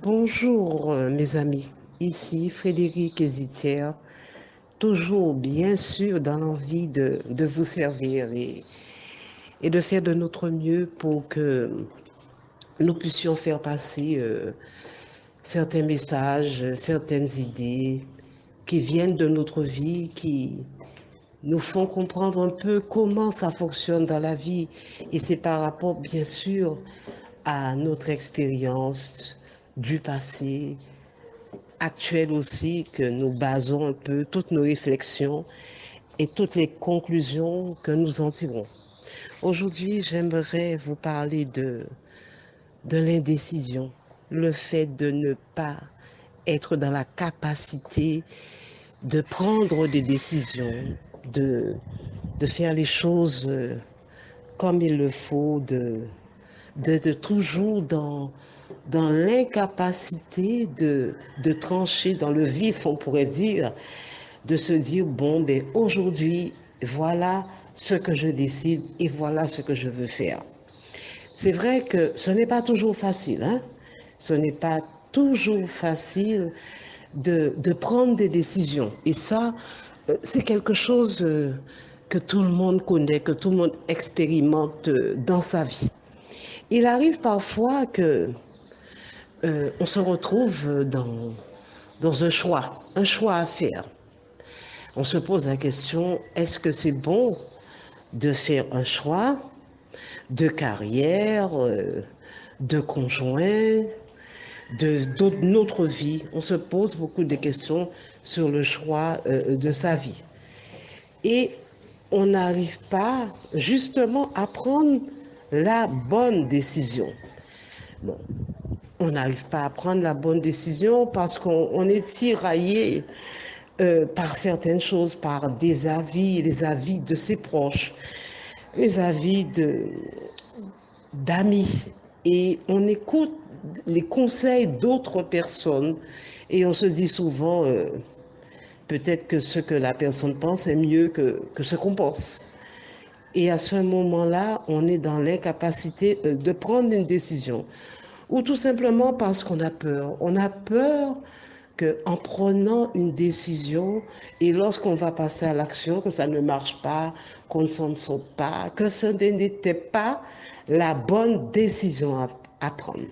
Bonjour mes amis, ici Frédéric Hésitière, toujours bien sûr dans l'envie de vous servir et de faire de notre mieux pour que nous puissions faire passer certains messages, certaines idées qui viennent de notre vie, qui nous font comprendre un peu comment ça fonctionne dans la vie. Et c'est par rapport bien sûr à notre expérience du passé, actuelle aussi, que nous basons un peu toutes nos réflexions et toutes les conclusions que nous en tirons. Aujourd'hui, j'aimerais vous parler de l'indécision, le fait de ne pas être dans la capacité de prendre des décisions, de, de faire les choses comme il le faut, de toujours dans l'incapacité de trancher dans le vif, on pourrait dire, de se dire, bon, ben, aujourd'hui, voilà ce que je décide et voilà ce que je veux faire. C'est vrai que ce n'est pas toujours facile, hein? Ce n'est pas toujours facile de prendre des décisions. Et ça, c'est quelque chose que tout le monde connaît, que tout le monde expérimente dans sa vie. Il arrive parfois que on se retrouve dans un choix à faire. On se pose la question, est-ce que c'est bon de faire un choix de carrière, de conjoint, de notre vie? On se pose beaucoup de questions sur le choix de sa vie. Et on n'arrive pas justement à prendre la bonne décision. Bon, on n'arrive pas à prendre la bonne décision parce qu'on est tiraillé par certaines choses, par des avis, les avis de ses proches, les avis d'amis. Et on écoute les conseils d'autres personnes et on se dit souvent, peut-être que ce que la personne pense est mieux que ce qu'on pense. Et à ce moment-là, on est dans l'incapacité de prendre une décision. Ou tout simplement parce qu'on a peur. On a peur qu'en prenant une décision et lorsqu'on va passer à l'action, que ça ne marche pas, qu'on ne s'en sort pas, que ce n'était pas la bonne décision à prendre.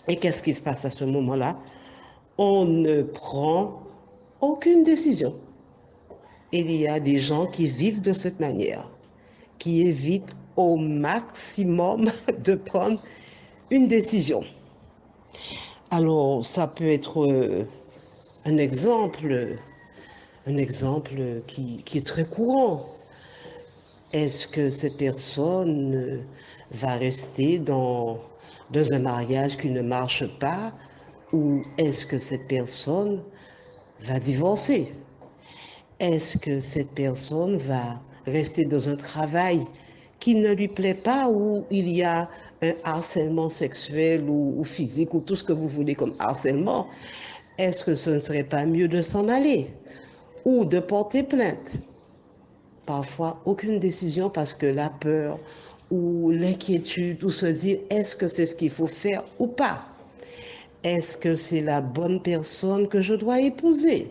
Et qu'est-ce qui se passe à ce moment-là? On ne prend aucune décision. Il y a des gens qui vivent de cette manière, qui évitent au maximum de prendre une décision. Alors, ça peut être un exemple qui est très courant. Est-ce que cette personne va rester dans un mariage qui ne marche pas ou est-ce que cette personne va divorcer? Est-ce que cette personne va rester dans un travail qui ne lui plaît pas ou il y a un harcèlement sexuel ou physique ou tout ce que vous voulez comme harcèlement? Est-ce que ce ne serait pas mieux de s'en aller ou de porter plainte? Parfois, aucune décision parce que la peur ou l'inquiétude ou se dire est-ce que c'est ce qu'il faut faire ou pas? Est-ce que c'est la bonne personne que je dois épouser?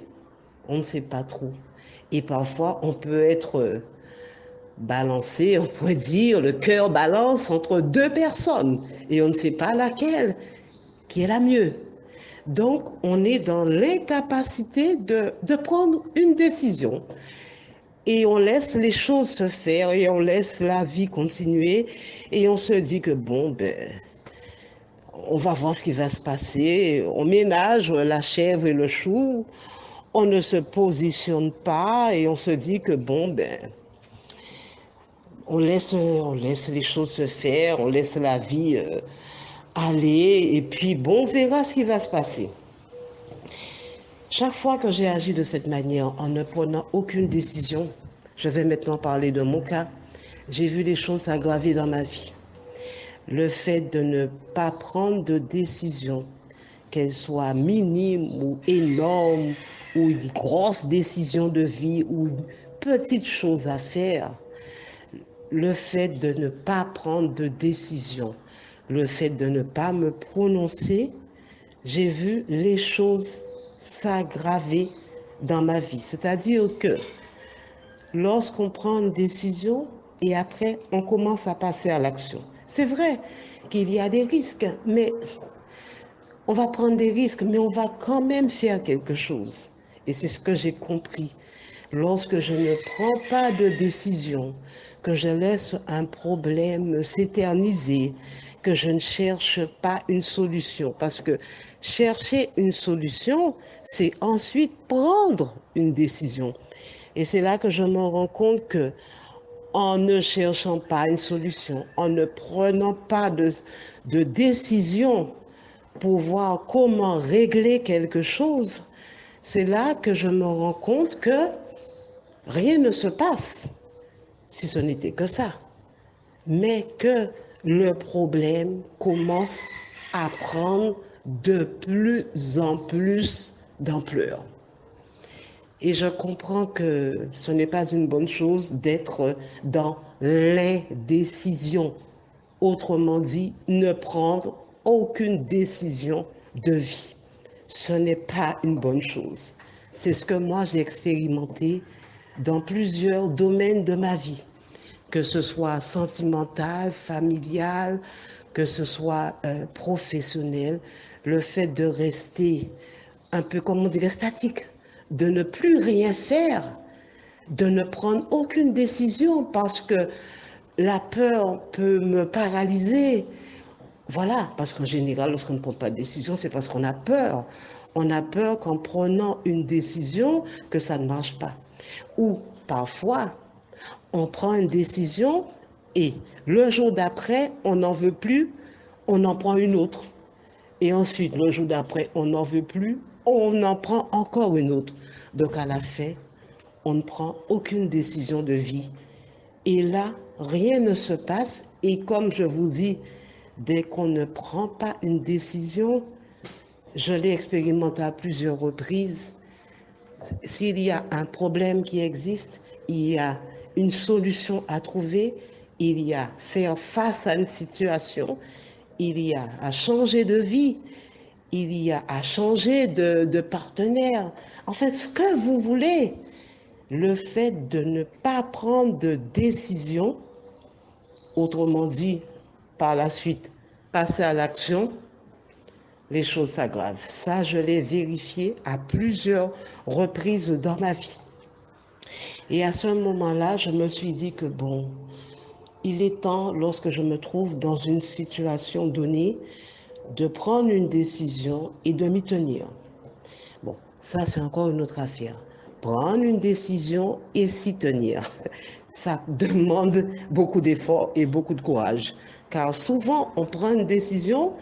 On ne sait pas trop. Et parfois, on peut être balancé, on pourrait dire, le cœur balance entre deux personnes et on ne sait pas laquelle qui est la mieux. Donc, on est dans l'incapacité de prendre une décision. Et on laisse les choses se faire et on laisse la vie continuer et on se dit que bon, ben, on va voir ce qui va se passer. On ménage la chèvre et le chou, on ne se positionne pas et on se dit que bon, ben, on laisse les choses se faire, on laisse la vie aller et puis bon, on verra ce qui va se passer. Chaque fois que j'ai agi de cette manière, en ne prenant aucune décision, je vais maintenant parler de mon cas, j'ai vu les choses s'aggraver dans ma vie. Le fait de ne pas prendre de décision, qu'elle soit minime ou énorme, ou une grosse décision de vie, ou une petite chose à faire, le fait de ne pas prendre de décision, le fait de ne pas me prononcer, j'ai vu les choses s'aggraver dans ma vie. C'est-à-dire que lorsqu'on prend une décision et après on commence à passer à l'action. C'est vrai qu'il y a des risques, mais on va prendre des risques, mais on va quand même faire quelque chose. Et c'est ce que j'ai compris. Lorsque je ne prends pas de décision, que je laisse un problème s'éterniser, que je ne cherche pas une solution. Parce que chercher une solution, c'est ensuite prendre une décision. Et c'est là que je me rends compte que en ne cherchant pas une solution, en ne prenant pas de décision pour voir comment régler quelque chose, c'est là que je me rends compte que rien ne se passe, si ce n'était que ça, mais que le problème commence à prendre de plus en plus d'ampleur. Et je comprends que ce n'est pas une bonne chose d'être dans l'indécision. Autrement dit, ne prendre aucune décision de vie. Ce n'est pas une bonne chose. C'est ce que moi j'ai expérimenté dans plusieurs domaines de ma vie, que ce soit sentimental, familial, que ce soit professionnel, le fait de rester un peu, comme on dirait, statique, de ne plus rien faire, de ne prendre aucune décision parce que la peur peut me paralyser. Voilà, parce qu'en général, lorsqu'on ne prend pas de décision, c'est parce qu'on a peur. On a peur qu'en prenant une décision, que ça ne marche pas. Ou parfois, on prend une décision et le jour d'après, on n'en veut plus, on en prend une autre. Et ensuite, le jour d'après, on n'en veut plus, on en prend encore une autre. Donc à la fin, on ne prend aucune décision de vie. Et là, rien ne se passe. Et comme je vous dis, dès qu'on ne prend pas une décision, je l'ai expérimenté à plusieurs reprises, s'il y a un problème qui existe, il y a une solution à trouver, il y a faire face à une situation, il y a à changer de vie, il y a à changer de partenaire. En fait, ce que vous voulez, le fait de ne pas prendre de décision, autrement dit, par la suite, passer à l'action, les choses s'aggravent. Ça, je l'ai vérifié à plusieurs reprises dans ma vie. Et à ce moment-là, je me suis dit que bon, il est temps, lorsque je me trouve dans une situation donnée, de prendre une décision et de m'y tenir. Bon, ça c'est encore une autre affaire. Prendre une décision et s'y tenir. Ça demande beaucoup d'efforts et beaucoup de courage. Car souvent, on prend une décision,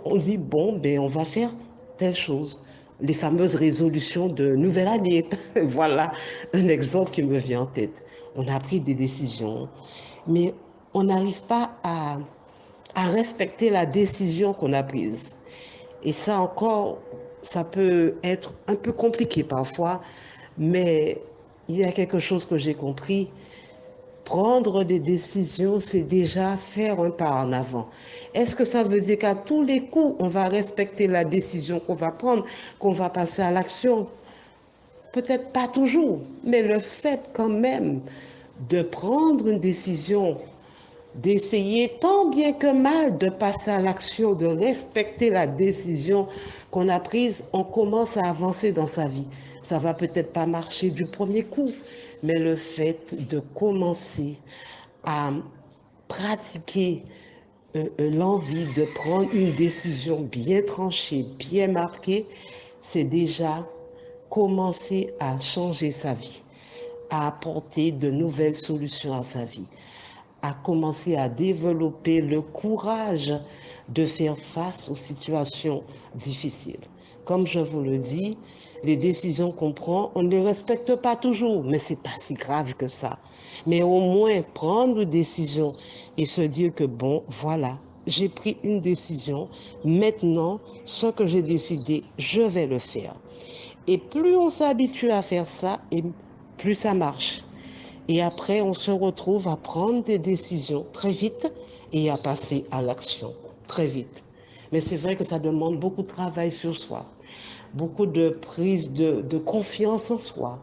on dit, bon, ben, on va faire telle chose. Les fameuses résolutions de nouvelle année. Voilà un exemple qui me vient en tête. On a pris des décisions, mais on n'arrive pas à respecter la décision qu'on a prise. Et ça encore, ça peut être un peu compliqué parfois, mais il y a quelque chose que j'ai compris. Prendre des décisions, c'est déjà faire un pas en avant. Est-ce que ça veut dire qu'à tous les coups, on va respecter la décision qu'on va prendre, qu'on va passer à l'action? Peut-être pas toujours, mais le fait quand même de prendre une décision, d'essayer tant bien que mal de passer à l'action, de respecter la décision qu'on a prise, on commence à avancer dans sa vie. Ça va peut-être pas marcher du premier coup, mais le fait de commencer à pratiquer l'envie de prendre une décision bien tranchée, bien marquée, c'est déjà commencer à changer sa vie, à apporter de nouvelles solutions à sa vie, à commencer à développer le courage de faire face aux situations difficiles. Comme je vous le dis, les décisions qu'on prend, on ne les respecte pas toujours, mais ce n'est pas si grave que ça. Mais au moins prendre une décision et se dire que bon, voilà, j'ai pris une décision, maintenant, ce que j'ai décidé, je vais le faire. Et plus on s'habitue à faire ça, et plus ça marche. Et après, on se retrouve à prendre des décisions très vite et à passer à l'action très vite. Mais c'est vrai que ça demande beaucoup de travail sur soi, beaucoup de prise de confiance en soi,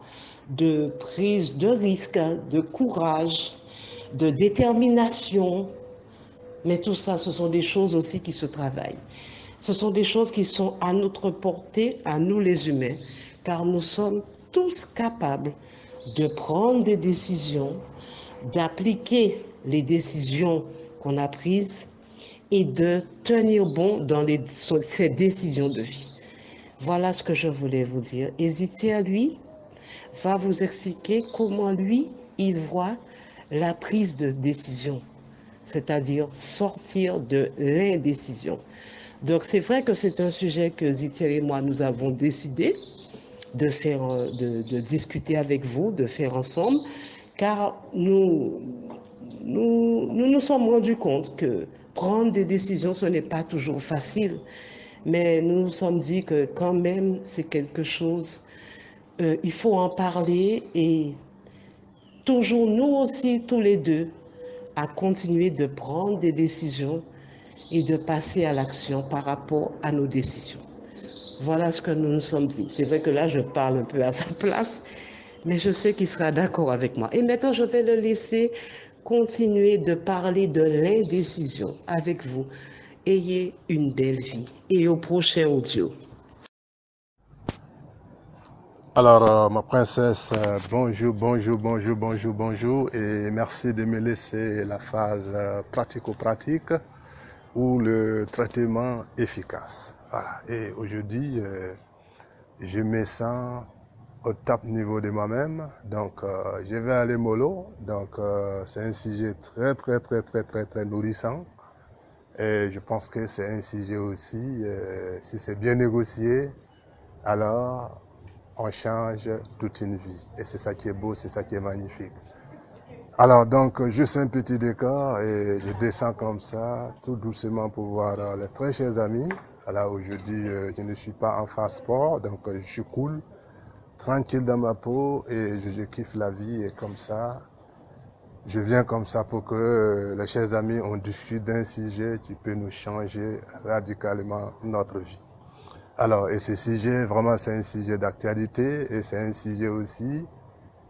de prise de risque, de courage, de détermination. Mais tout ça, ce sont des choses aussi qui se travaillent. Ce sont des choses qui sont à notre portée, à nous les humains, car nous sommes tous capables de prendre des décisions, d'appliquer les décisions qu'on a prises et de tenir bon dans ces décisions de vie. Voilà ce que je voulais vous dire. Hésitez à lui, va vous expliquer comment lui, il voit la prise de décision, c'est-à-dire sortir de l'indécision. Donc c'est vrai que c'est un sujet que Zitiel et moi, nous avons décidé de faire, de discuter avec vous, de faire ensemble, car nous sommes rendus compte que prendre des décisions, ce n'est pas toujours facile, mais nous nous sommes dit que quand même, c'est quelque chose, il faut en parler et toujours nous aussi, tous les deux, à continuer de prendre des décisions et de passer à l'action par rapport à nos décisions. Voilà ce que nous nous sommes dit. C'est vrai que là, je parle un peu à sa place, mais je sais qu'il sera d'accord avec moi. Et maintenant, je vais le laisser continuer de parler de l'indécision avec vous. Ayez une belle vie. Et au prochain audio. Alors, ma princesse, bonjour, bonjour, bonjour, bonjour, bonjour, et merci de me laisser la phase pratico-pratique ou le traitement efficace. Voilà. Et aujourd'hui, je me sens au top niveau de moi-même, donc je vais aller mollo. Donc, c'est un sujet très, très, très, très, très, très nourrissant. Et je pense que c'est un sujet aussi, si c'est bien négocié, alors on change toute une vie. Et c'est ça qui est beau, c'est ça qui est magnifique. Alors donc, juste un petit décor et je descends comme ça, tout doucement pour voir les très chers amis. Alors aujourd'hui, je ne suis pas en phase sport, donc je suis cool, tranquille dans ma peau et je kiffe la vie et comme ça, je viens comme ça pour que les chers amis, on discute d'un sujet qui peut nous changer radicalement notre vie. Alors, et ce sujet, vraiment, c'est un sujet d'actualité et c'est un sujet aussi,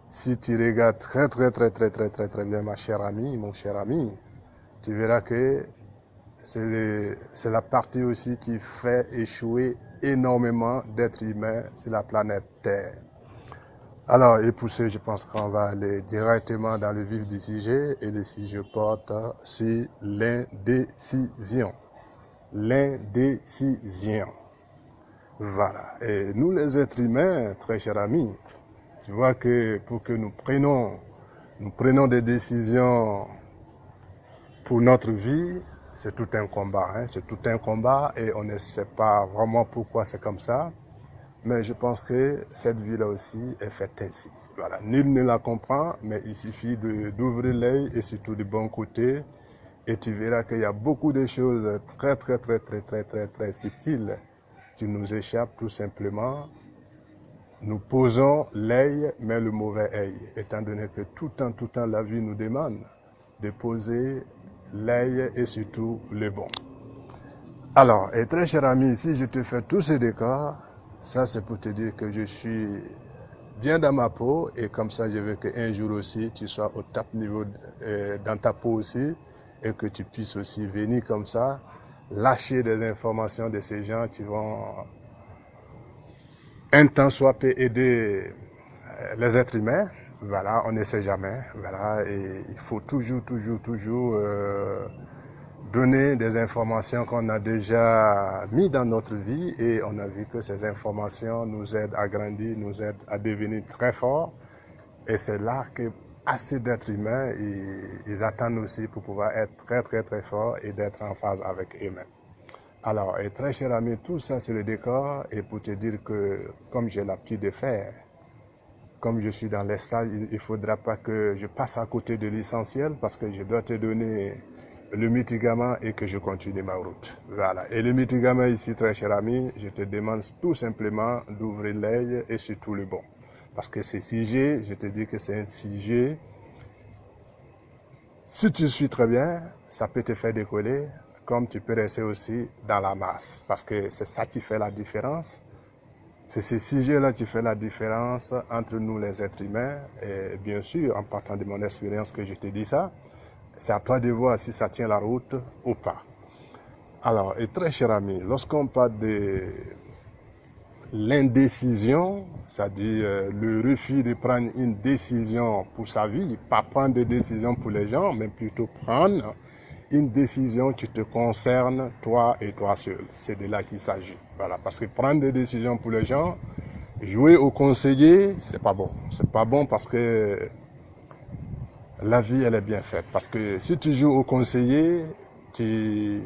si tu regardes très, très, très, très, très, très, très bien, ma chère amie, mon cher ami, tu verras que c'est la partie aussi qui fait échouer énormément d'êtres humains sur la planète Terre. Alors, et pour ce, je pense qu'on va aller directement dans le vif du sujet et le sujet porte sur l'indécision. L'indécision. Voilà. Et nous, les êtres humains, très chers amis, tu vois que pour que nous prenons des décisions pour notre vie, c'est tout un combat. Hein? C'est tout un combat et on ne sait pas vraiment pourquoi c'est comme ça. Mais je pense que cette vie-là aussi est faite ainsi. Voilà. Nul ne la comprend, mais il suffit d'ouvrir l'œil et surtout du bon côté. Et tu verras qu'il y a beaucoup de choses très, très, très, très, très, très, très subtiles qui nous échappent tout simplement. Nous posons l'œil, mais le mauvais œil, étant donné que tout le temps, la vie nous demande de poser l'œil et surtout le bon. Alors, et très cher ami, si je te fais tous ces décors, ça c'est pour te dire que je suis bien dans ma peau et comme ça je veux qu'un jour aussi tu sois au top niveau dans ta peau aussi et que tu puisses aussi venir comme ça, lâcher des informations de ces gens qui vont un temps soit peu aider les êtres humains. Voilà, on ne sait jamais. Voilà, et il faut toujours donner des informations qu'on a déjà mis dans notre vie et on a vu que ces informations nous aident à grandir, nous aident à devenir très forts. Et c'est là que assez d'êtres humains, ils attendent aussi pour pouvoir être très très très forts et d'être en phase avec eux-mêmes. Alors, et très cher ami, tout ça c'est le décor et pour te dire que comme j'ai l'habitude de faire, comme je suis dans les stages, il ne faudra pas que je passe à côté de l'essentiel parce que je dois te donner le mitigament et que je continue ma route. Voilà. Et le mitigament ici, très cher ami, je te demande tout simplement d'ouvrir l'œil et surtout le bon. Parce que ce sujet, je te dis que c'est un sujet, si tu suis très bien, ça peut te faire décoller. comme tu peux rester aussi dans la masse. Parce que c'est ça qui fait la différence. C'est ces sujets-là qui fait la différence entre nous les êtres humains. Et bien sûr, en partant de mon expérience que je te dis ça, c'est à toi de voir si ça tient la route ou pas. Alors, et très cher ami, lorsqu'on parle de l'indécision, c'est-à-dire le refus de prendre une décision pour sa vie, pas prendre de décision pour les gens, mais plutôt prendre une décision qui te concerne, toi et toi seul. C'est de là qu'il s'agit. Voilà, parce que prendre des décisions pour les gens, jouer au conseiller, c'est pas bon. C'est pas bon parce que la vie, elle est bien faite. Parce que si tu joues au conseiller, tu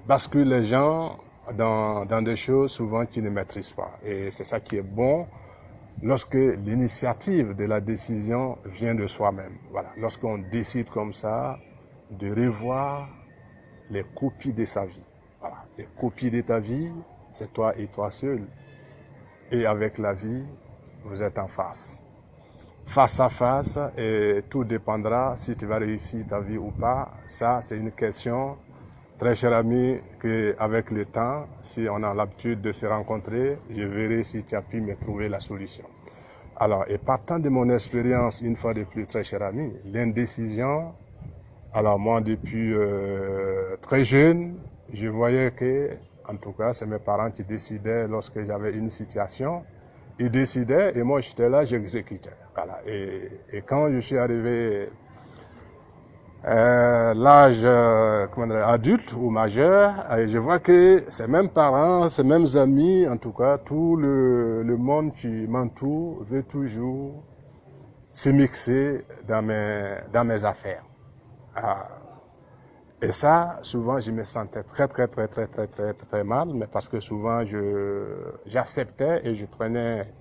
bascules les gens dans des choses souvent qu'ils ne maîtrisent pas. Et c'est ça qui est bon lorsque l'initiative de la décision vient de soi-même. Voilà. Lorsqu'on décide comme ça de revoir les copies de sa vie. Voilà. Les copies de ta vie, c'est toi et toi seul. Et avec la vie, vous êtes en face. Face à face, et tout dépendra si tu vas réussir ta vie ou pas. Ça, c'est une question, très cher ami, qu'avec le temps, si on a l'habitude de se rencontrer, je verrai si tu as pu me trouver la solution. Alors, et partant de mon expérience, une fois de plus, très cher ami, l'indécision, alors moi, depuis très jeune, je voyais que, en tout cas, c'est mes parents qui décidaient lorsque j'avais une situation. Ils décidaient et moi, j'étais là, j'exécutais. Voilà. Et quand je suis arrivé l'âge adulte ou majeur, je vois que ces mêmes parents, ces mêmes amis, en tout cas, tout le monde qui m'entoure veut toujours se mixer dans mes affaires. Et ça, souvent, je me sentais très mal, mais parce que souvent, j'acceptais et je prenais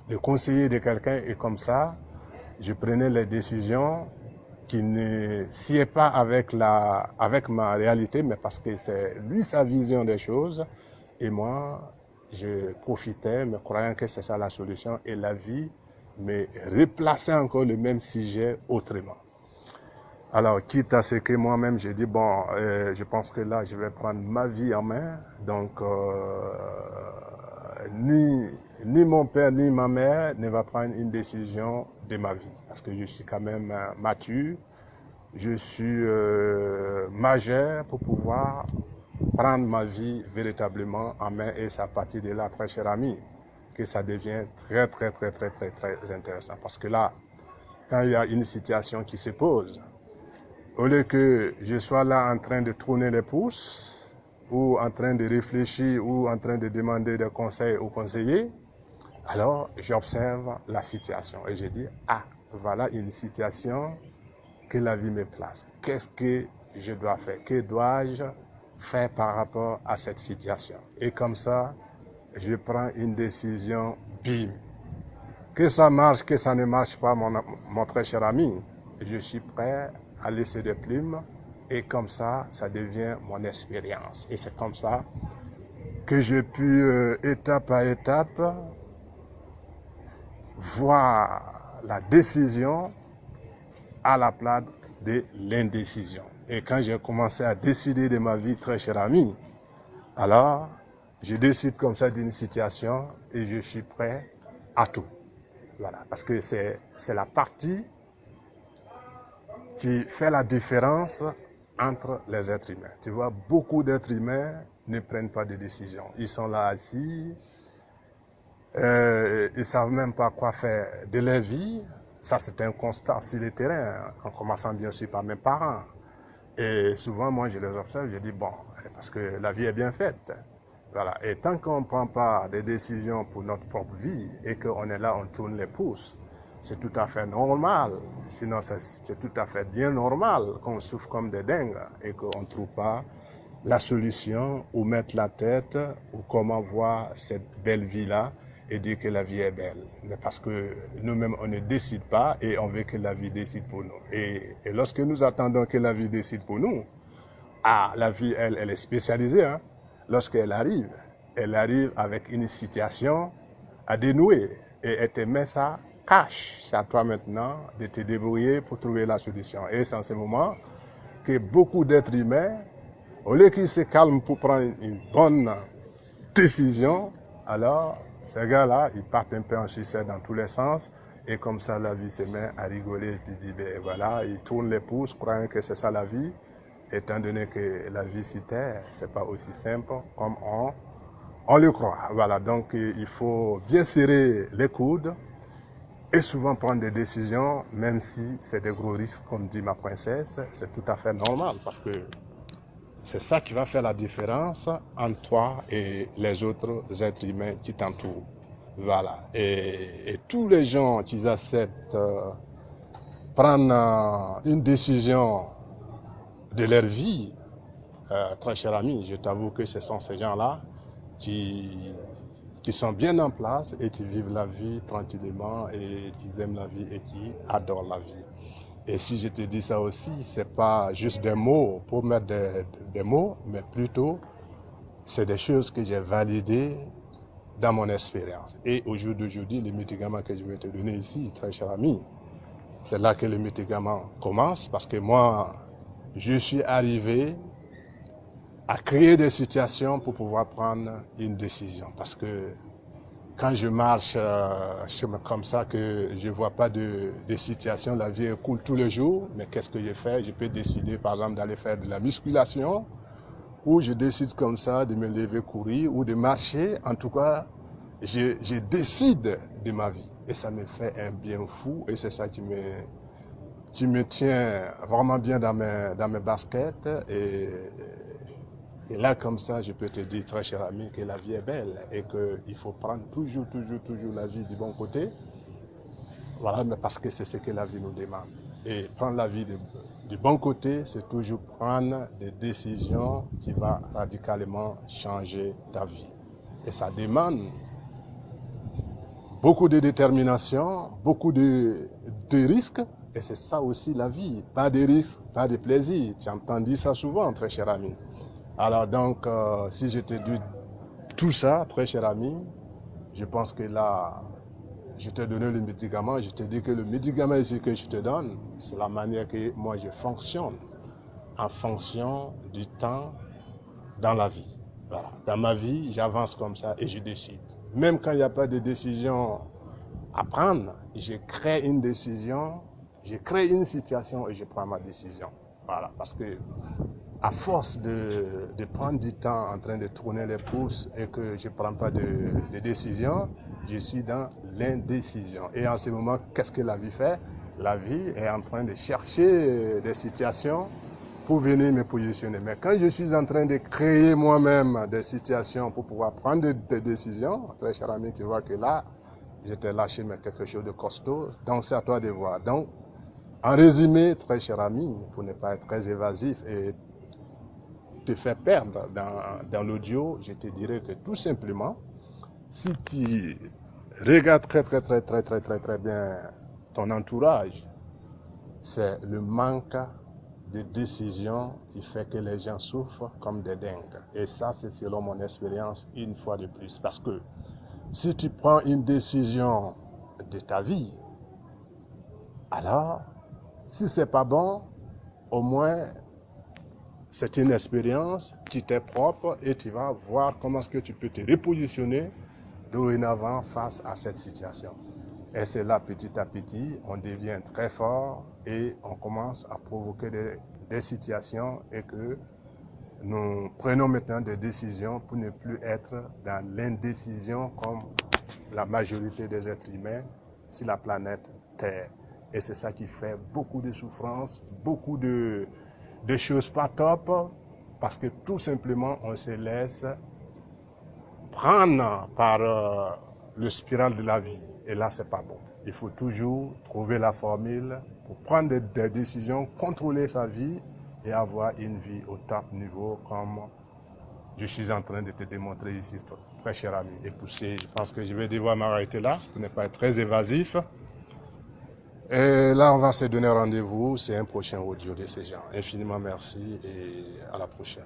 le conseiller de quelqu'un et comme ça, je prenais les décisions qui ne sied pas avec ma réalité, mais parce que c'est lui sa vision des choses et moi, je profitais, me croyant que c'est ça la solution et la vie me replaçait encore le même sujet autrement. Alors, quitte à ce que moi-même, j'ai dit, bon, je pense que là, je vais prendre ma vie en main. Donc, ni mon père, ni ma mère ne va prendre une décision de ma vie. Parce que je suis quand même mature. Je suis majeur pour pouvoir prendre ma vie véritablement en main. Et c'est à partir de là, très cher ami, que ça devient très intéressant. Parce que là, quand il y a une situation qui se pose, au lieu que je sois là en train de tourner les pouces, ou en train de réfléchir, ou en train de demander des conseils aux conseillers, alors j'observe la situation et je dis, ah, voilà une situation que la vie me place. Qu'est-ce que je dois faire? Que dois-je faire par rapport à cette situation? Et comme ça, je prends une décision, bim. Que ça marche, que ça ne marche pas, mon très cher ami, je suis prêt à laisser des plumes et comme ça, ça devient mon expérience. Et c'est comme ça que j'ai pu, étape à étape, voir la décision à la place de l'indécision. Et quand j'ai commencé à décider de ma vie, très cher ami, alors je décide comme ça d'une situation et je suis prêt à tout. Voilà, parce que c'est la partie qui fait la différence entre les êtres humains. Tu vois, beaucoup d'êtres humains ne prennent pas de décisions. Ils sont là assis, ils ne savent même pas quoi faire de leur vie. Ça, c'est un constat sur le terrain, en commençant bien sûr par mes parents. Et souvent, moi, je les observe, je dis, bon, parce que la vie est bien faite. Voilà. Et tant qu'on ne prend pas des décisions pour notre propre vie et qu'on est là, on tourne les pouces, c'est tout à fait normal. Sinon, c'est tout à fait bien normal qu'on souffre comme des dingues et qu'on ne trouve pas la solution où mettre la tête ou comment voir cette belle vie-là et dire que la vie est belle. Mais parce que nous-mêmes, on ne décide pas et on veut que la vie décide pour nous. Et lorsque nous attendons que la vie décide pour nous, la vie, elle est spécialisée. Hein? Lorsqu'elle arrive avec une situation à dénouer et elle te met ça cache. C'est à toi maintenant de te débrouiller pour trouver la solution. Et c'est en ce moment que beaucoup d'êtres humains Au lieu qu'ils se calment pour prendre une bonne décision, alors ces gars-là, ils partent un peu en sucette dans tous les sens. Et comme ça, la vie se met à rigoler et puis dit, ben voilà, ils tournent les pouces, croyant que c'est ça la vie, étant donné que la vie sur Terre, c'est pas aussi simple comme on le croit. Voilà, donc il faut bien serrer les coudes et souvent prendre des décisions, même si c'est des gros risques, comme dit ma princesse, c'est tout à fait normal parce que c'est ça qui va faire la différence entre toi et les autres êtres humains qui t'entourent. Voilà. Et tous les gens qui acceptent prendre une décision de leur vie, très cher ami, je t'avoue que ce sont ces gens-là qui sont bien en place et qui vivent la vie tranquillement et qui aiment la vie et qui adorent la vie. Et si je te dis ça aussi, c'est pas juste des mots pour mettre des mots, mais plutôt c'est des choses que j'ai validées dans mon expérience. Et au jour d'aujourd'hui, les médicaments que je vais te donner ici, très cher ami, c'est là que les médicaments commencent parce que moi, je suis arrivé à créer des situations pour pouvoir prendre une décision. Parce que quand je marche comme ça, que je ne vois pas de situation, la vie coule tous les jours, mais qu'est-ce que je fais? Je peux décider par exemple d'aller faire de la musculation, ou je décide comme ça de me lever, courir, ou de marcher. En tout cas, je décide de ma vie. Et ça me fait un bien fou, et c'est ça qui me tient vraiment bien dans mes baskets. Et là, comme ça, je peux te dire, très cher ami, que la vie est belle et qu'il faut prendre toujours la vie du bon côté. Voilà, mais parce que c'est ce que la vie nous demande. Et prendre la vie du bon côté, c'est toujours prendre des décisions qui vont radicalement changer ta vie. Et ça demande beaucoup de détermination, beaucoup de risques. Et c'est ça aussi la vie. Pas de risques, pas de plaisir. Tu entends dire ça souvent, très cher ami. Alors donc, si je te dis tout ça, très cher ami, je pense que là, je t'ai donné le médicament, je te dis que le médicament ici que je te donne, c'est la manière que moi je fonctionne, en fonction du temps dans la vie. Voilà. Dans ma vie, j'avance comme ça et je décide. Même quand il n'y a pas de décision à prendre, je crée une décision, je crée une situation et je prends ma décision. Voilà, parce que à force de prendre du temps en train de tourner les pouces et que je ne prends pas de décision, je suis dans l'indécision. Et en ce moment, qu'est-ce que la vie fait? La vie est en train de chercher des situations pour venir me positionner. Mais quand je suis en train de créer moi-même des situations pour pouvoir prendre des décisions, très cher ami, tu vois que là, je t'ai lâché mais quelque chose de costaud. Donc c'est à toi de voir. Donc, en résumé, très cher ami, pour ne pas être très évasif et te faire perdre dans l'audio, je te dirais que tout simplement, si tu regardes très bien ton entourage, c'est le manque de décision qui fait que les gens souffrent comme des dingues. Et ça, c'est selon mon expérience, une fois de plus. Parce que si tu prends une décision de ta vie, alors, si c'est pas bon, au moins, c'est une expérience qui t'est propre et tu vas voir comment est-ce que tu peux te repositionner dorénavant face à cette situation. Et c'est là, petit à petit, on devient très fort et on commence à provoquer des situations et que nous prenons maintenant des décisions pour ne plus être dans l'indécision comme la majorité des êtres humains sur la planète Terre. Et c'est ça qui fait beaucoup de souffrances, beaucoup de choses pas top, parce que tout simplement on se laisse prendre par le spirale de la vie. Et là, c'est pas bon. Il faut toujours trouver la formule pour prendre des décisions, contrôler sa vie et avoir une vie au top niveau comme je suis en train de te démontrer ici, très cher ami. Et pour ce, je pense que je vais devoir m'arrêter là pour ne pas être très évasif. Et là, on va se donner rendez-vous. C'est un prochain audio de ces gens. Infiniment merci et à la prochaine.